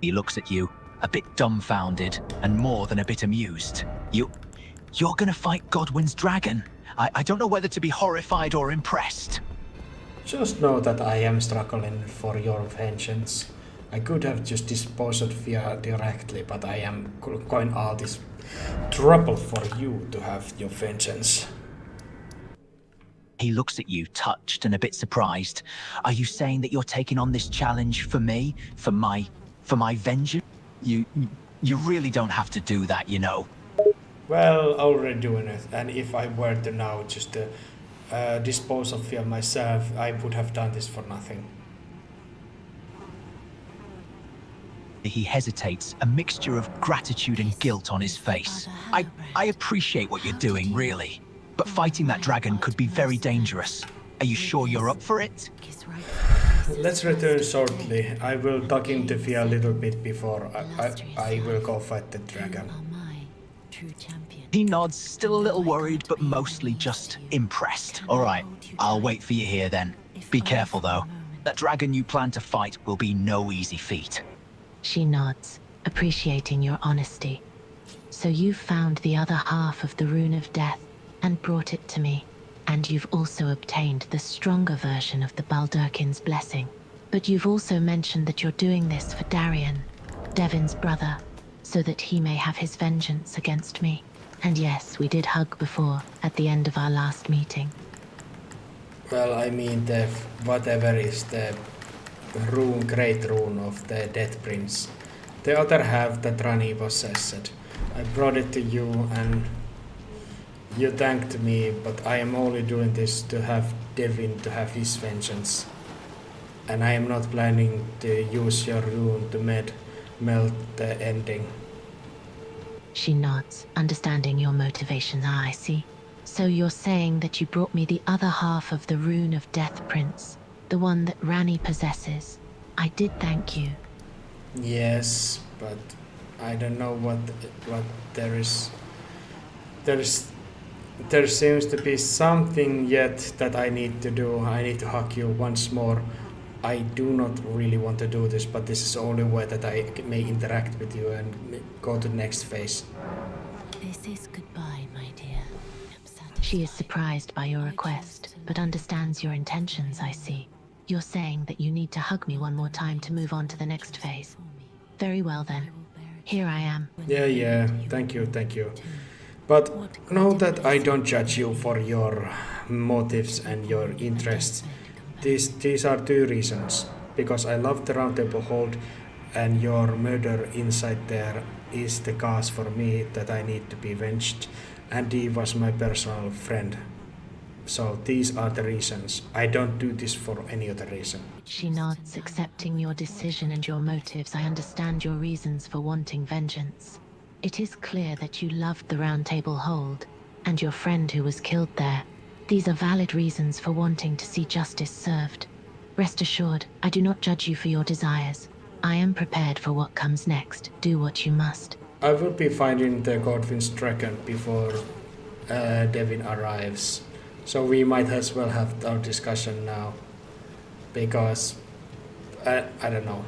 He looks at you, a bit dumbfounded and more than a bit amused. You're gonna fight Godwin's dragon? I don't know whether to be horrified or impressed. Just know that I am struggling for your vengeance. I could have just disposed of Fia directly, but I am going all this trouble for you to have your vengeance. He looks at you, touched and a bit surprised. Are you saying that you're taking on this challenge for me? For my vengeance? You really don't have to do that, you know. Well, already doing it, and if I were to now just dispose of Fia myself, I would have done this for nothing. He hesitates, a mixture of gratitude and guilt on his face. I appreciate what you're doing, really. But fighting that dragon could be very dangerous. Are you sure you're up for it? Let's return shortly. I will talk into Fia a little bit before I will go fight the dragon. He nods, still a little worried, but mostly just impressed. All right, I'll wait for you here then. Be careful though. That dragon you plan to fight will be no easy feat. She nods, appreciating your honesty. So you've found the other half of the Rune of Death and brought it to me. And you've also obtained the stronger version of the Baldurkin's blessing. But you've also mentioned that you're doing this for Darian, Devin's brother, so that he may have his vengeance against me. And yes, we did hug before, at the end of our last meeting. Well, I mean, whatever is the great rune of the Death Prince. The other half that Rani possessed. I brought it to you and you thanked me, but I am only doing this to have Devin to have his vengeance. And I am not planning to use your rune to melt the ending. She nods, understanding your motivations. I see. So you're saying that you brought me the other half of the Rune of Death Prince, the one that Rani possesses. I did thank you. Yes, but I don't know what there is. There seems to be something yet that I need to do. I need to hug you once more. I do not really want to do this, but this is the only way that I may interact with you and go to the next phase. This is goodbye, my dear. She is surprised by your request, but understands your intentions, I see. You're saying that you need to hug me one more time to move on to the next phase. Very well then. Here I am. Yeah, thank you. But know that I don't judge you for your motives and your interests. These are two reasons. Because I love the Round Table Hold, and your murder inside there is the cause for me that I need to be avenged, and he was my personal friend. So these are the reasons. I don't do this for any other reason. She nods, accepting your decision and your motives. I understand your reasons for wanting vengeance. It is clear that you loved the Round Table Hold, and your friend who was killed there. These are valid reasons for wanting to see justice served. Rest assured, I do not judge you for your desires. I am prepared for what comes next. Do what you must. I will be finding the Godwin's dragon before Devin arrives. So we might as well have our discussion now. Because I don't know.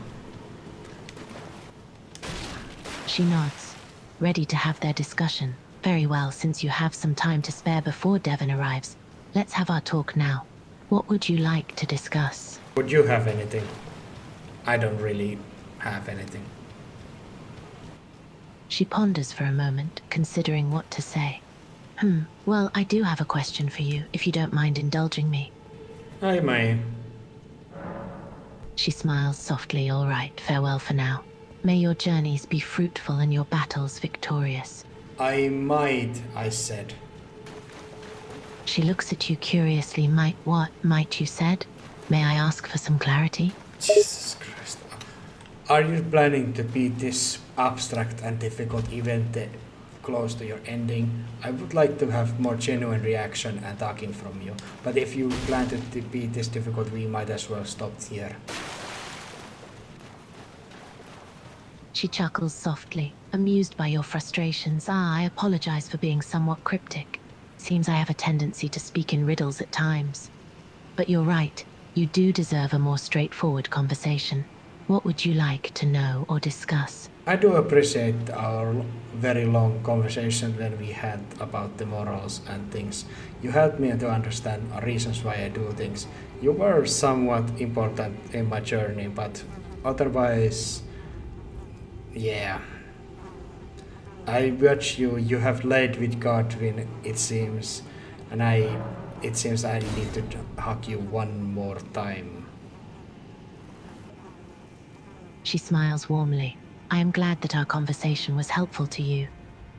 She nods, ready to have their discussion. Very well, since you have some time to spare before Devin arrives. Let's have our talk now. What would you like to discuss? Would you have anything? I don't really have anything. She ponders for a moment, considering what to say. Well, I do have a question for you, if you don't mind indulging me. I may. She smiles softly. All right, farewell for now. May your journeys be fruitful and your battles victorious. I might, I said. She looks at you curiously. What might you said? May I ask for some clarity? Jesus Christ. Are you planning to beat this abstract and difficult event close to your ending? I would like to have more genuine reaction and talking from you. But if you plan to beat this difficult, we might as well stop here. She chuckles softly, amused by your frustrations. I apologize for being somewhat cryptic. Seems I have a tendency to speak in riddles at times. But you're right, you do deserve a more straightforward conversation. What would you like to know or discuss? I do appreciate our very long conversation when we had about the morals and things. You helped me to understand reasons why I do things. You were somewhat important in my journey, but otherwise, yeah. I watch you. You have laid with Godwin, it seems, and it seems I need to hug you one more time. She smiles warmly. I am glad that our conversation was helpful to you,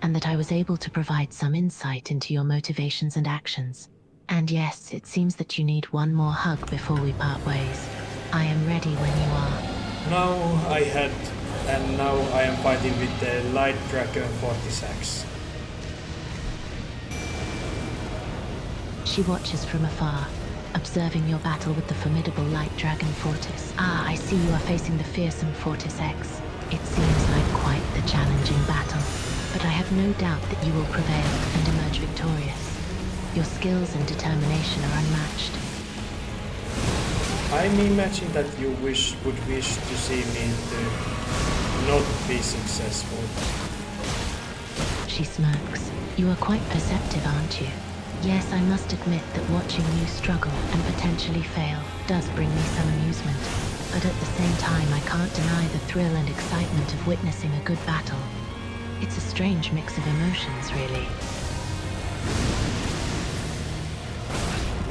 and that I was able to provide some insight into your motivations and actions. And yes, it seems that you need one more hug before we part ways. I am ready when you are. Now I am fighting with the Light Dragon 46. She watches from afar, observing your battle with the formidable Light Dragon Fortis. I see you are facing the fearsome Fortis X. It seems like quite the challenging battle, but I have no doubt that you will prevail and emerge victorious. Your skills and determination are unmatched. I'm imagining that you would wish to see me to not be successful. She smirks. You are quite perceptive, aren't you? Yes, I must admit that watching you struggle and potentially fail does bring me some amusement. But at the same time, I can't deny the thrill and excitement of witnessing a good battle. It's a strange mix of emotions, really.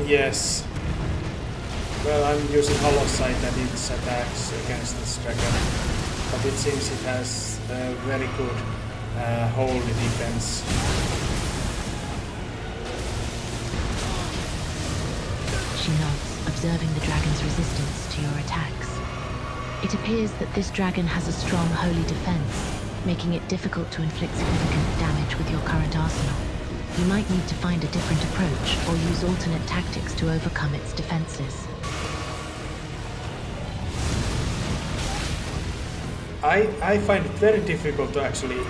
Yes. Well, I'm using Hollow Sight and its attacks against this dragon, but it seems it has a very good holy defense. She nods, observing the dragon's resistance to your attacks. It appears that this dragon has a strong holy defense, making it difficult to inflict significant damage with your current arsenal. You might need to find a different approach or use alternate tactics to overcome its defenses. I find it very difficult to actually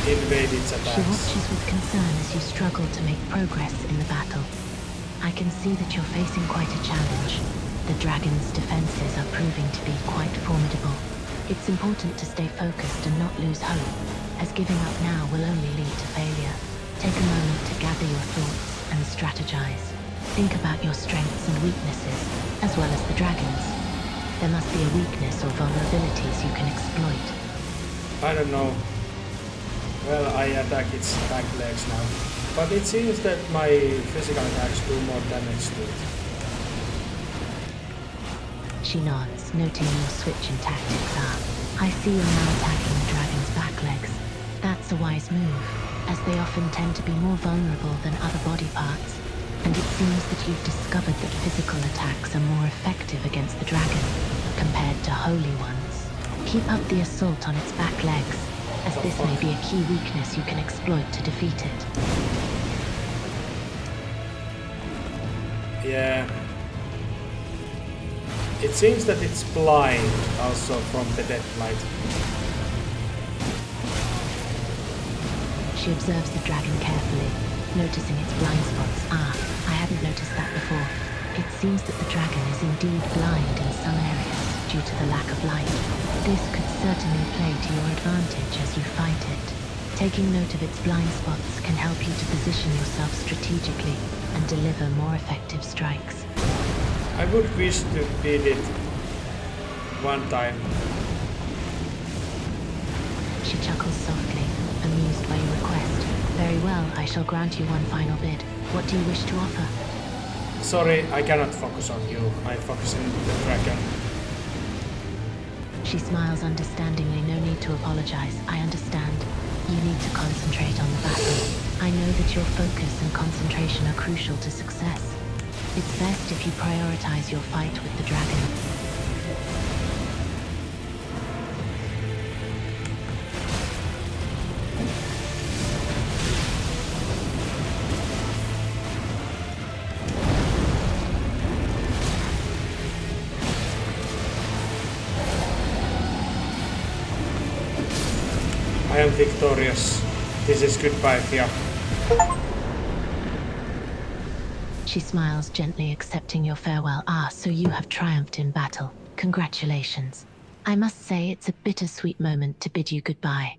invade its She attacks. watches with concern as you struggle to make progress in the battle. I can see that you're facing quite a challenge. The dragon's defenses are proving to be quite formidable. It's important to stay focused and not lose hope, as giving up now will only lead to failure. Take a moment to gather your thoughts and strategize. Think about your strengths and weaknesses, as well as the dragon's. There must be a weakness or vulnerabilities you can exploit. I don't know. Well, I attack its back legs now, but it seems that my physical attacks do more damage to it. She nods, noting your switch in tactics. I see you're now attacking the dragon's back legs. That's a wise move, as they often tend to be more vulnerable than other body parts. And it seems that you've discovered that physical attacks are more effective against the dragon, compared to holy ones. Keep up the assault on its back legs, as this may be a key weakness you can exploit to defeat it. Yeah. It seems that it's blind also from the deadlight. She observes the dragon carefully, noticing its blind spots. I hadn't noticed that before. It seems that the dragon is indeed blind in some areas due to the lack of light. This could certainly play to your advantage as you fight it. Taking note of its blind spots can help you to position yourself strategically and deliver more effective strikes. I would wish to beat it one time. She chuckles softly, amused by your request. Very well, I shall grant you one final bid. What do you wish to offer? Sorry, I cannot focus on you. I focus on the dragon. She smiles understandingly. No need to apologize. I understand. You need to concentrate on the battle. I know that your focus and concentration are crucial to success. It's best if you prioritize your fight with the dragon. I am victorious. This is goodbye, Fia. She smiles gently, accepting your farewell. Ah, so you have triumphed in battle. Congratulations. I must say it's a bittersweet moment to bid you goodbye.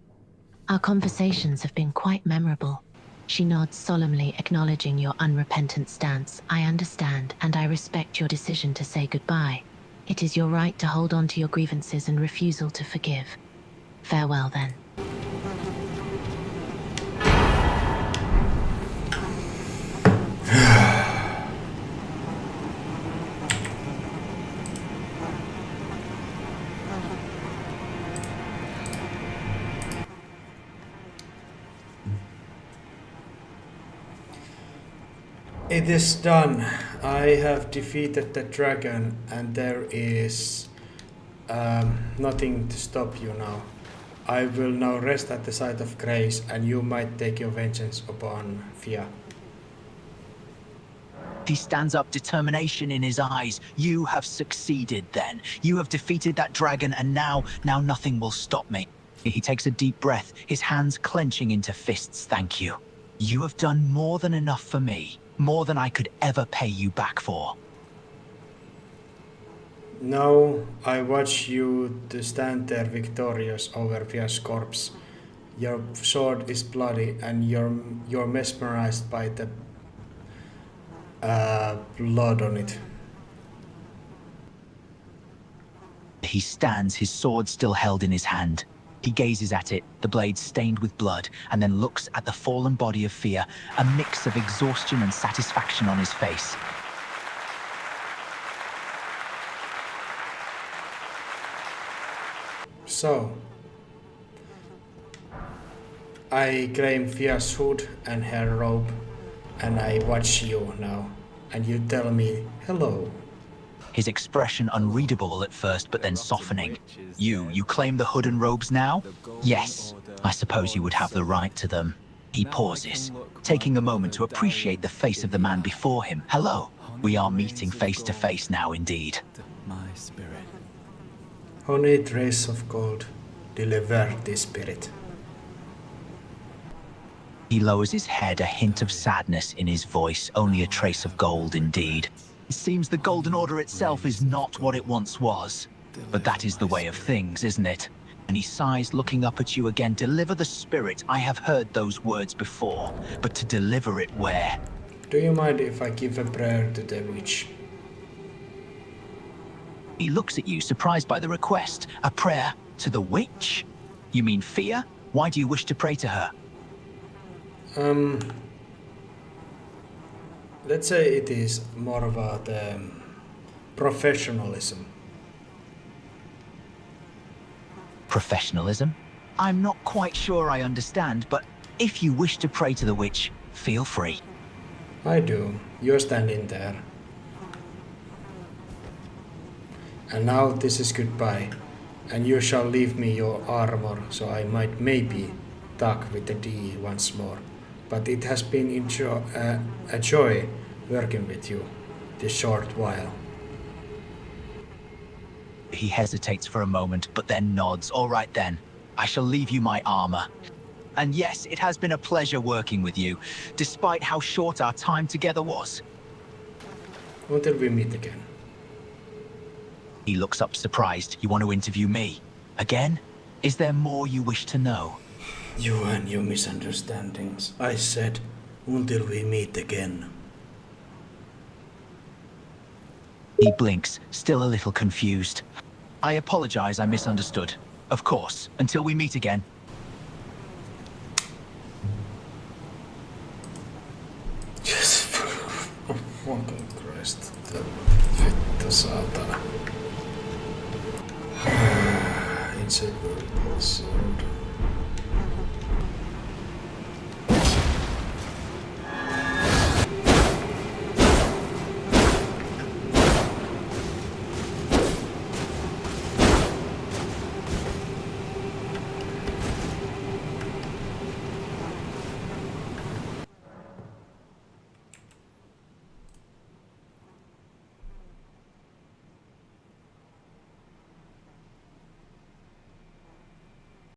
Our conversations have been quite memorable. She nods solemnly, acknowledging your unrepentant stance. I understand, and I respect your decision to say goodbye. It is your right to hold on to your grievances and refusal to forgive. Farewell, then. It is done. I have defeated the dragon, and there is nothing to stop you now. I will now rest at the site of grace, and you might take your vengeance upon Fia. He stands up, determination in his eyes. You have succeeded then. You have defeated that dragon, and now nothing will stop me. He takes a deep breath, his hands clenching into fists. Thank you. You have done more than enough for me. More than I could ever pay you back for. Now I watch you to stand there victorious over Fia's corpse. Your sword is bloody, and you're mesmerized by the blood on it. He stands, his sword still held in his hand. He gazes at it, the blade stained with blood, and then looks at the fallen body of Fia, a mix of exhaustion and satisfaction on his face. So, I claim Fia's hood and her robe, and I watch you now, and you tell me hello. His expression unreadable at first, but then softening. You claim the hood and robes now? Yes, I suppose you would have the right to them. He pauses, taking a moment to appreciate the face of the man before him. Hello, we are meeting face to face now indeed. My spirit. Honeyed rays of gold, deliver this spirit. He lowers his head, a hint of sadness in his voice, only a trace of gold indeed. It seems the Golden Order itself is not what it once was. But that is the way of things, isn't it? And he sighs, looking up at you again. Deliver the spirit. I have heard those words before, but to deliver it where? Do you mind if I give a prayer to the witch? He looks at you, surprised by the request. A prayer to the witch? You mean Fia? Why do you wish to pray to her? Let's say it is more about professionalism. Professionalism? I'm not quite sure I understand, but if you wish to pray to the witch, feel free. I do. You're standing there. And now this is goodbye, and you shall leave me your armor, so I might maybe talk with the D once more. But it has been a joy working with you this short while. He hesitates for a moment, but then nods. All right then, I shall leave you my armor. And yes, it has been a pleasure working with you, despite how short our time together was. Until we meet again. He looks up surprised. You want to interview me? Again? Is there more you wish to know? You and your misunderstandings. I said, until we meet again. He blinks, still a little confused. I apologize, I misunderstood. Of course, until we meet again. Yes, oh fucking Christ. Vittu saatana. Inseparable sword.